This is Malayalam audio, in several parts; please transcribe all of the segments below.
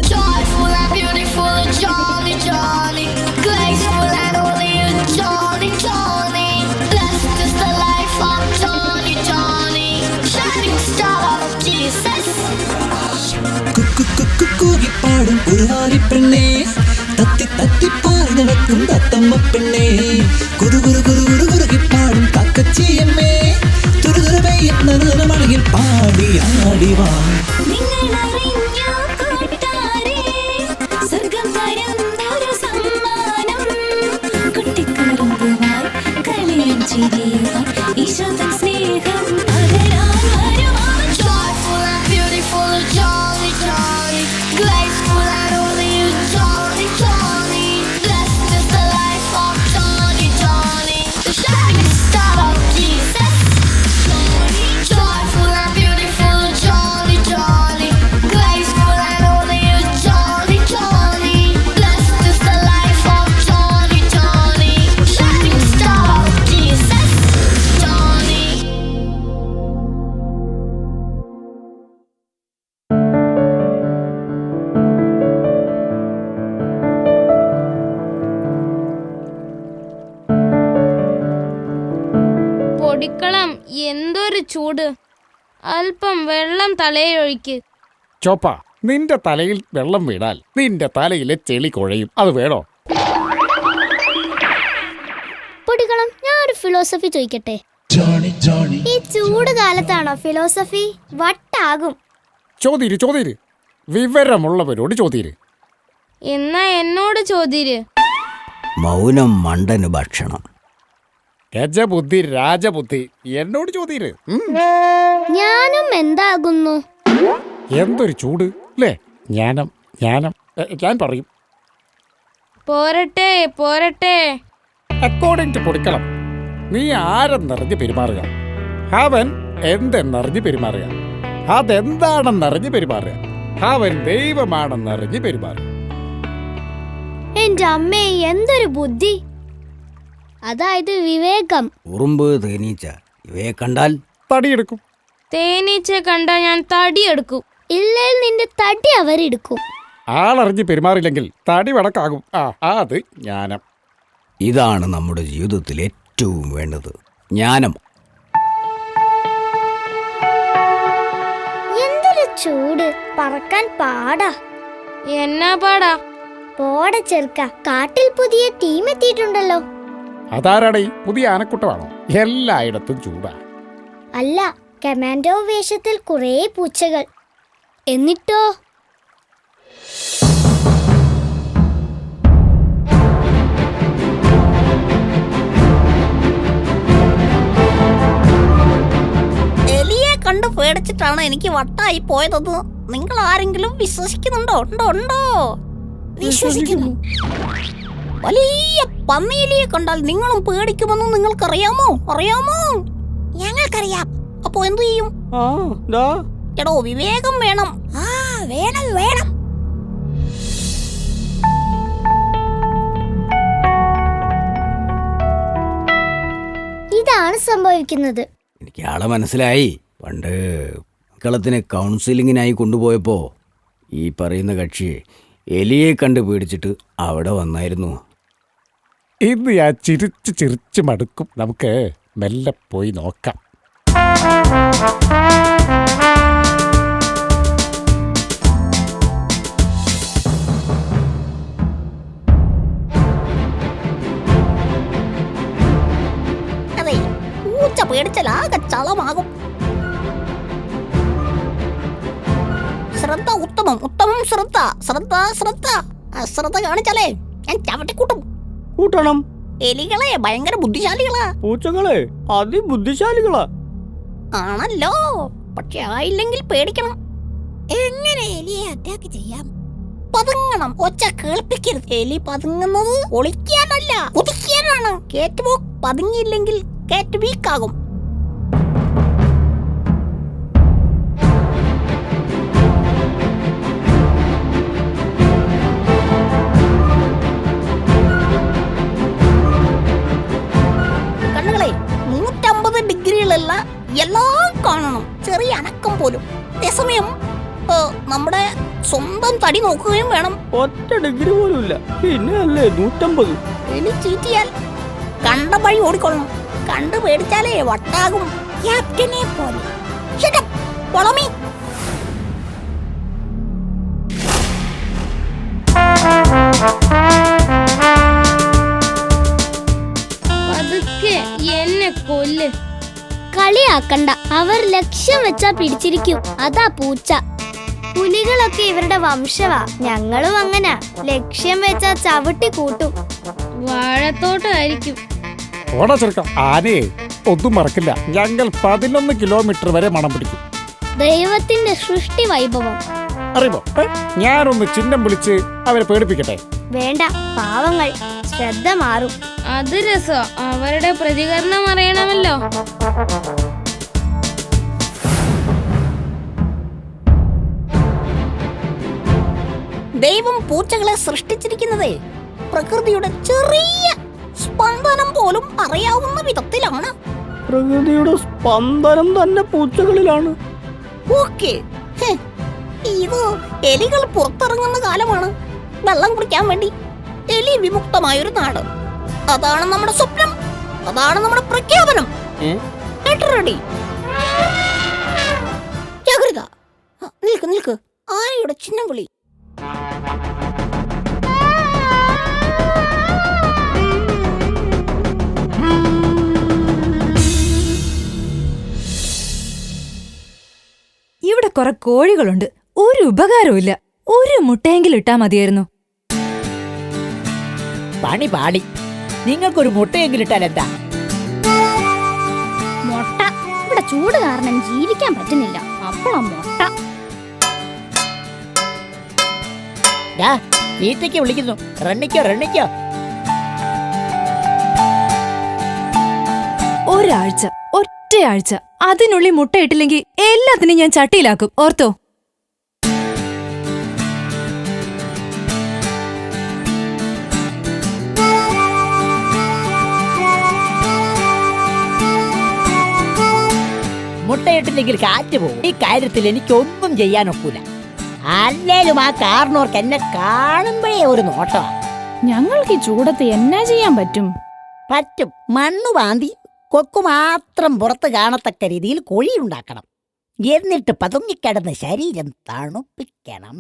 Joyful and beautiful, Johnny, Johnny. Graceful and holy, Johnny, Johnny. Blessed is the life of Johnny, Johnny. Shining star of Jesus. കൂകിപ്പാടും ഒരു പെണ്ണേ, തത്തി തത്തി പാറി നടക്കും തത്തമ്മ പെണ്ണേ, കുറുകുറുകിപ്പാടും കാക്കച്ചിയമ്മേ, തുരുതുറവെയ്യുന്ന മഴയിൽ പാടി ആടിവാ. Joyful and beautiful, Johnny, Johnny. Graceful and holy, Johnny, Johnny. Blessed is the life of Johnny, Johnny. The shining star of Jesus. Joyful and beautiful, Johnny, Johnny. Graceful and holy, Johnny, Johnny. Blessed is the life of Johnny, Johnny. Shining star of Jesus. Johnny. Podikkalam, എന്തൊരു ചൂട്! അല്പം വെള്ളം തലയിലൊഴിക്ക്. ചോപ്പ, നിന്റെ തലയിൽ വെള്ളം വീണാൽ നിന്റെ തലയിലെ ചെളി കുഴയും. അത് വേണോ? പൊടിക്കളം, ഞാൻ ഒരു ഫിലോസഫി ചോദിക്കട്ടെ? ഈ ചൂട് കാലത്താണോ ഫിലോസഫി? വട്ടാകും. ചോദ്യര് വിവരമുള്ളവരോട് ചോദ്യര്. എന്നാ എന്നോട് ചോദ്യര്. മൗനം മണ്ടന് ഭക്ഷണം. ഗജബുദ്ധി രാജബുദ്ധി, എന്നോട് ചോദ്യര്. ഞാനും എന്താകുന്നു? എന്തൊരു ചൂട് അല്ലേ? ജ്ഞാനം. ഞാൻ പറയും. പോരട്ടെ. അക്കോർഡിംഗ് ടു പൊടിക്കളം, നീ ആരെന്നറിഞ്ഞ് പെരുമാറുക, അവൻ എന്തെന്നറിഞ്ഞ് പെരുമാറുക, അതെന്താണെന്നറിഞ്ഞ് പെരുമാറുക, അവൻ ദൈവമാണെന്നറിഞ്ഞ് പെരുമാറുക. എന്റെ അമ്മേ, എന്തൊരു ബുദ്ധി! അതായത് വിവേകം. ഉറുമ്പ്, തേനീച്ച ഇവയെ കണ്ടാൽ തടിയെടുക്കും. തേനീച്ച കണ്ടാ ഞാൻ തടിയെടുക്കും. ഇല്ലേൽ നിന്റെ തടി അവരെടുക്കും. ആളറിഞ്ഞ് പെരുമാറില്ലെങ്കിൽ തടി വടക്കാകും. അത് ജ്ഞാനം. ഇതാണ് നമ്മുടെ ജീവിതത്തിൽ ഏറ്റവും വേണ്ടത്, ജ്ഞാനം. എന്തൊരു ചൂട്! പറക്കാൻ പാടാ. എന്നാ പാടാ? പോട ചെറുക്ക, കാട്ടിൽ പുതിയ ടീം എത്തിയിട്ടുണ്ടല്ലോ. അതാരാടേ? പുതിയ ആനക്കുട്ടമാണോ? എല്ലായിടത്തും ചൂടാ. അല്ല, കമാൻഡോ വേഷത്തിൽ കുറേ പൂച്ചകൾ. എന്നിട്ടോ? എലിയെ കണ്ട് പേടിച്ചിട്ടാണ് എനിക്ക് വട്ടായി പോയതെന്ന് നിങ്ങൾ ആരെങ്കിലും വിശ്വസിക്കുന്നുണ്ടോ? ഉണ്ടോ? വിശ്വസിക്കുന്നു. വലിയ പന്നിയെലിയെ കണ്ടാൽ നിങ്ങളും പേടിക്കുമെന്ന് നിങ്ങൾക്കറിയാമോ? ഞങ്ങൾക്കറിയാം. അപ്പൊ എന്തു ചെയ്യും? എടോ, വിവേകം വേണം. വേണം. ഇതാണ് സംഭവിക്കുന്നത്. എനിക്ക് ആളെ മനസ്സിലായി. പണ്ട് മക്കളത്തിന് കൗൺസിലിങ്ങിനായി കൊണ്ടുപോയപ്പോ ഈ പറയുന്ന കക്ഷി എലിയെ കണ്ട് പേടിച്ചിട്ട് അവിടെ വന്നായിരുന്നു. ഇന്ന് ഞാൻ ചിരിച്ച് മടുക്കും. നമുക്ക് മെല്ലെ പോയി നോക്കാം. അതെ, പൂച്ച പേടിച്ചാൽ ആകെ ചളമാകും. ശ്രദ്ധ ഉത്തമം. ശ്രദ്ധ കാണിച്ചാലേ ഞാൻ ചവിട്ടിക്കൂട്ടും. കൂട്ടണം. എലികളെ ഭയങ്കര ബുദ്ധിശാലികളാ. പൂച്ചകളെ അതിബുദ്ധിശാലികളാ. ആണല്ലോ, പക്ഷെ ആയില്ലെങ്കിൽ പേടിക്കണം. എങ്ങനെ എലിയെ അറ്റാക്ക് ചെയ്യാം? പതുങ്ങണം. ഒച്ച കേൾപ്പിക്കരുത്. എലി പതുങ്ങുന്നത് ഒളിക്കാനല്ല, കുതിക്കാനാണ്. കേറ്റ് വോക്ക് പതുങ്ങിയില്ലെങ്കിൽ കേറ്റ് വീക്കാകും. എല്ലാം കാണണം, ചെറിയ അനക്കം പോലും. അതേസമയം നമ്മുടെ സ്വന്തം തടി നോക്കുകയും വേണം. ഒറ്റ ഡിഗ്രി പോലും ഇല്ല, പിന്നെ അല്ലേ 150. എലി ചീറ്റിയാൽ കണ്ട വഴി ഓടിക്കൊള്ളണം. കണ്ടു പേടിച്ചാലേ വട്ടാകും. ക്യാപ്റ്റനെ പോലെ. Shut up, follow me. പതുക്കെ എന്നെ കൊല്ല്. കളിയാക്കണ്ട, അവർ ലക്ഷ്യം വെച്ചാ പിടിച്ചിരിക്കും. അതാ പൂച്ച. പുലികളൊക്കെ ഇവരുടെ വംശവാ. ഞങ്ങളും അങ്ങനെ, ലക്ഷ്യം വെച്ചാ ചവിട്ടി കൂട്ടും. വാഴത്തോട്ടമായിരിക്കും. ഓടാ ചെറുക്ക. ആനയെ ഒന്നും മറക്കില്ല. ഞങ്ങൾ 11 കിലോമീറ്റർ വരെ മണം പിടിക്കും. ദൈവത്തിന്റെ സൃഷ്ടി വൈഭവം. അറിയുമോ, ഞാനൊന്ന് ചിഹ്നം വിളിച്ച് അവരെ പേടിപ്പിക്കട്ടെ. വേണ്ട, പാവങ്ങൾ, ശ്രദ്ധ മാറും. അത് രസം. അവരുടെ പ്രതികരണം അറിയണമല്ലോ. ദൈവം പൂച്ചകളെ സൃഷ്ടിച്ചിരിക്കുന്നതേ പ്രകൃതിയുടെ ചെറിയ സ്പന്ദനം പോലും അറിയാവുന്ന വിധത്തിലാണ്. പ്രകൃതിയുടെ സ്പന്ദനം തന്നെ പൂച്ചകളിലാണ്. ഓക്കേ, ഇത് എലികൾ പുറത്തിറങ്ങുന്ന കാലമാണ്. വെള്ളം കുടിക്കാൻ വേണ്ടി എലി വിമുക്തമായൊരു നാട്. അതാണ് നമ്മുടെ സ്വപ്നം. അതാണ് നമ്മുടെ പ്രഖ്യാപനം. റെഡി? ജാഗ്രത. നിൽക്ക് നിൽക്ക്. ആനയുടെ ചിഹ്നം വിളി. ഇവിടെ കുറെ കോഴികളുണ്ട്. ഒരു ഉപകാരവും. ഒരു മുട്ടയെങ്കിലും ഇട്ടാ മതിയായിരുന്നു. പണി പാടി. നിങ്ങൾക്കൊരു മുട്ടയെങ്കിലും ഇട്ടാൽ എന്താ? മുട്ട ഇവിടെ ചൂട് കാരണം ജീവിക്കാൻ പറ്റുന്നില്ല. അപ്പോഴാ മുട്ട. തീറ്റയ്ക്ക് വിളിക്കുന്നു. റണ്ണിക്കോ റണ്ണിക്കോ. ഒരാഴ്ച, ഒറ്റയാഴ്ച അതിനുള്ളിൽ മുട്ടയിട്ടില്ലെങ്കിൽ എല്ലാത്തിനും ഞാൻ ചട്ടിയിലാക്കും. ഓർത്തോ? മുട്ടയിട്ടില്ലെങ്കിൽ കാറ്റ് പോകും. ഈ കാര്യത്തിൽ എനിക്കൊന്നും ചെയ്യാനൊക്കൂല. അല്ലേലും ആ കാരണവർക്ക് എന്നെ കാണുമ്പോഴേ ഒരു നോട്ടമാണ്. ഞങ്ങൾക്ക് ഈ ചൂടത്ത് എന്നാ ചെയ്യാൻ പറ്റും? പറ്റും. മണ്ണ് വാന്തി കൊക്കു മാത്രം പുറത്ത് കാണത്തക്ക രീതിയിൽ കുഴിയുണ്ടാക്കണം. എന്നിട്ട് പതുങ്ങിക്കിടന്ന് ശരീരം തണുപ്പിക്കണം.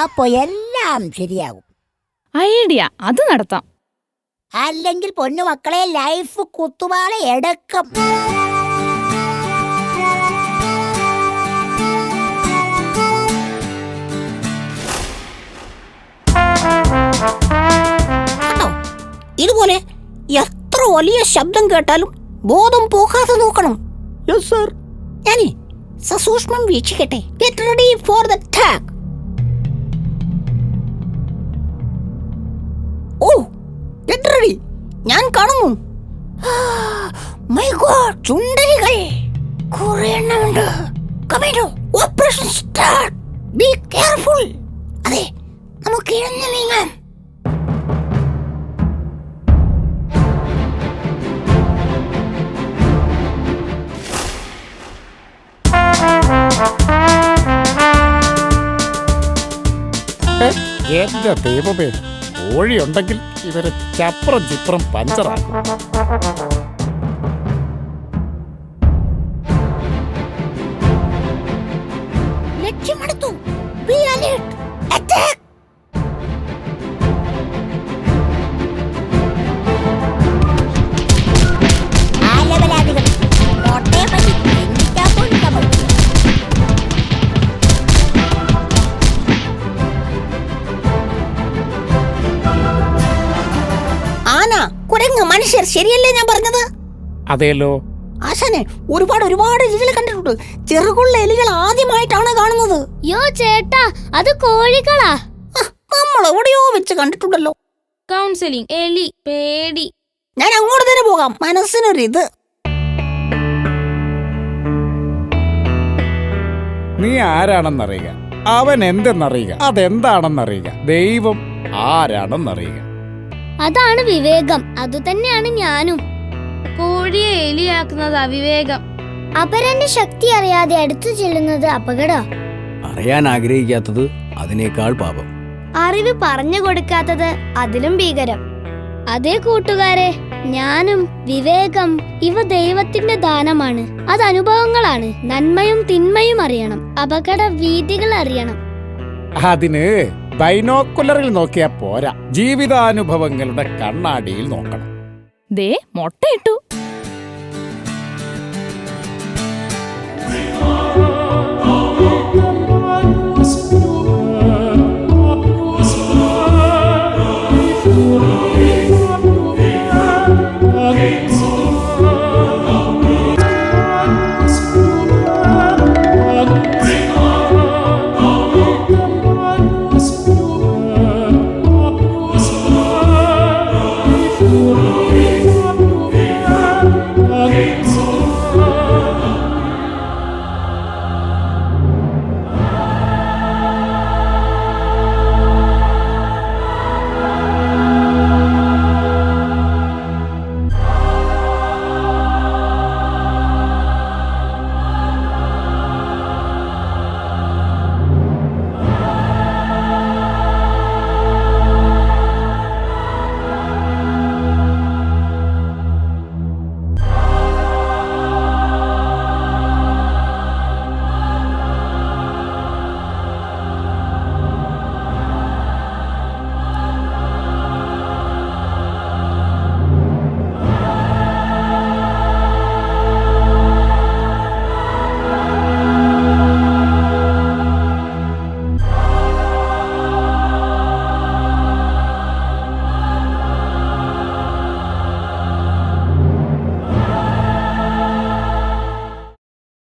അപ്പോ എല്ലാം ശരിയാകും. ഐഡിയ, അത് നടത്താം. അല്ലെങ്കിൽ പൊന്നുമക്കളെ ലൈഫ് കുത്തുവാളെ എടുക്കും. ഇതുപോലെ എത്ര വലിയ ശബ്ദം കേട്ടാലും ബോധം പോകാതെ നോക്കണം. Yes sir. ഞാനേ സസൂക്ഷ്മം വീക്ഷിക്കട്ടെ. Get ready for the attack. Oh, get ready. ഞാൻ കാണുന്നു. മൈ ഗോഡ്, ചുണ്ടലികൾ കുറെ എണ്ണമുണ്ട്. Commando, operation start. Be careful. അതെ, നമുക്ക് ഇഴഞ്ഞു നീങ്ങാം. എന്റെ ദൈവമേ, കോഴിയുണ്ടെങ്കിൽ ഇവരെ ചപ്രം ചിത്രം പഞ്ചറാക്കും. ലക്ഷ്യമെടുത്തു. Be alert. അറ്റാക്ക്. ആലവലാദികൾ കോട്ടയെ പറ്റി ചിന്തിക്കാൻ പോലും നമ്മൾ. ആന, കുരങ്ങ്, മനുഷ്യർ, ശരിയല്ലേ ഞാൻ പറഞ്ഞത്? അതേലോ. ആശാനെ, ഒരുപാട് എലികൾ കണ്ടിട്ടുണ്ട്. ചെറുകുള്ള എലികൾ ആദ്യമായിട്ടാണ് കാണുന്നത്. യോ ചേട്ടാ, അത് കോഴികളാ. നമ്മൾ എവിടെയോ വെച്ച് കണ്ടിട്ടുണ്ടല്ലോ. കൗൺസിലിംഗ്. എലി പേടി. ഞാൻ അങ്ങോട്ട് തന്നെ പോകാം. മനസ്സിനൊരിത്. നീ ആരാണെന്നറിയുക, അവൻ എന്തെന്നറിയുക, അതെന്താണെന്നറിയുക, ദൈവം ആരാണെന്നറിയുക. അതാണ് വിവേകം. അതുതന്നെയാണ് ഞാനും. കോഴിയെ എലിയാക്കുന്നത് അവിവേകം. അപരന്റെ ശക്തി അറിയാതെ അടുത്തു ചെല്ലുന്നത് അപകടം. അറിയാൻ ആഗ്രഹിക്കാത്തത് അതിനേക്കാൾ പാപം. അറിവ് പറഞ്ഞു കൊടുക്കാത്തത് അതിലും ഭീകരം. അതേ കൂട്ടുകാരെ, ജ്ഞാനം, വിവേകം ഇവ ദൈവത്തിന്റെ ദാനമാണ്. അത് അനുഭവങ്ങളാണ്. നന്മയും തിന്മയും അറിയണം, അപകട വീതികൾ അറിയണം. അതിന് ബൈനോക്കുലറിൽ നോക്കിയാ പോരാ, ജീവിതാനുഭവങ്ങളുടെ കണ്ണാടിയിൽ നോക്കണം. ദേ മുട്ടയിട്ടു.